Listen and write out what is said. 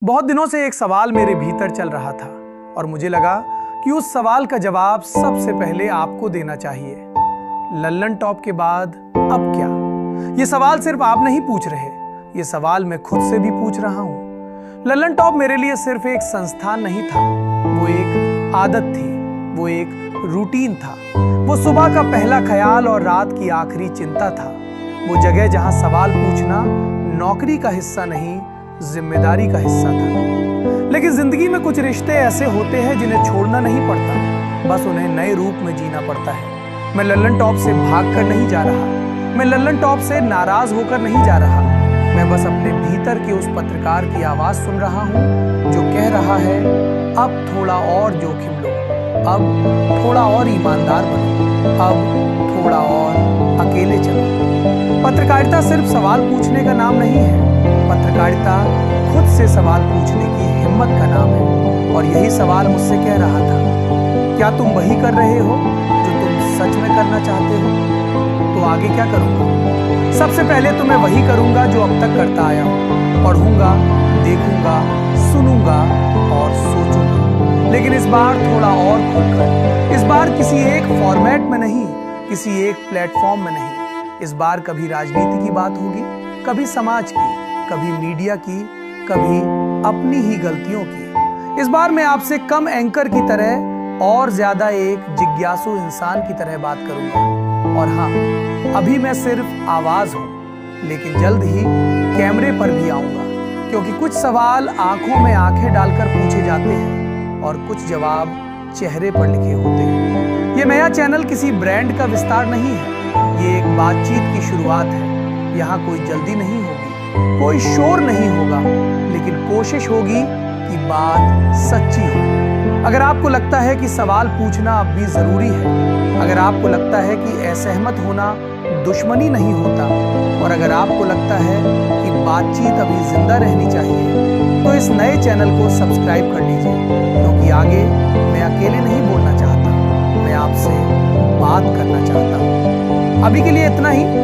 बहुत दिनों से एक सवाल मेरे भीतर चल रहा था और मुझे लगा कि उस सवाल का जवाब सबसे पहले आपको देना चाहिए। लल्लन टॉप के बाद अब क्या? ये सवाल सिर्फ आप नहीं पूछ रहे, ये सवाल मैं खुद से भी पूछ रहा हूं। लल्लन टॉप मेरे लिए सिर्फ एक संस्थान नहीं था, वो एक आदत थी, वो एक रूटीन था, वो सुबह का पहला ख्याल और रात की आखिरी चिंता था। वो जगह जहां सवाल पूछना नौकरी का हिस्सा नहीं, जिम्मेदारी का हिस्सा था। लेकिन जिंदगी में कुछ रिश्ते ऐसे होते हैं जिन्हें छोड़ना नहीं पड़ता, बस उन्हें नए रूप में जीना पड़ता है। मैं लल्लन टॉप से भागकर नहीं जा रहा, मैं लल्लन टॉप से नाराज होकर नहीं जा रहा, मैं बस अपने भीतर के उस पत्रकार की आवाज सुन रहा हूं जो कह रहा है, अब थोड़ा और जोखिम लो, अब थोड़ा और ईमानदार बनो, अब थोड़ा और अकेले चलो। पत्रकारिता सिर्फ सवाल पूछने का नाम नहीं है, पत्रकारिता खुद से सवाल पूछने की हिम्मत का नाम है। और यही सवाल मुझसे कह रहा था, क्या तुम वही कर रहे हो जो तुम सच में करना चाहते हो? तो आगे क्या करूंगा? सबसे पहले तो मैं वही करूंगा जो अब तक करता आया हूं, पढ़ूंगा, देखूंगा, सुनूंगा और सोचूंगा। लेकिन इस बार थोड़ा और खुलकर, इस बार किसी एक फॉर्मेट में नहीं, किसी एक प्लेटफॉर्म में नहीं। इस बार कभी राजनीति की बात होगी, कभी समाज की, कभी मीडिया की, कभी अपनी ही गलतियों की। इस बार मैं आपसे कम एंकर की तरह और ज्यादा एक जिज्ञासु इंसान की तरह बात करूंगा। और हाँ, अभी मैं सिर्फ आवाज हूं, लेकिन जल्द ही कैमरे पर भी आऊंगा, क्योंकि कुछ सवाल आंखों में आंखें डालकर पूछे जाते हैं और कुछ जवाब चेहरे पर लिखे होते हैं। ये नया चैनल किसी ब्रांड का विस्तार नहीं है, ये एक बातचीत की शुरुआत है। यहाँ कोई जल्दी नहीं होगी, कोई शोर नहीं होगा, लेकिन कोशिश होगी कि बात सच्ची हो। अगर आपको लगता है कि सवाल पूछना अब भी जरूरी है, अगर आपको लगता है कि असहमत होना दुश्मनी नहीं होता, और अगर आपको लगता है कि बातचीत अभी जिंदा रहनी चाहिए, तो इस नए चैनल को सब्सक्राइब कर लीजिए, क्योंकि आगे मैं अकेले नहीं बोलना चाहता, मैं आपसे बात करना चाहता हूँ। अभी के लिए इतना ही।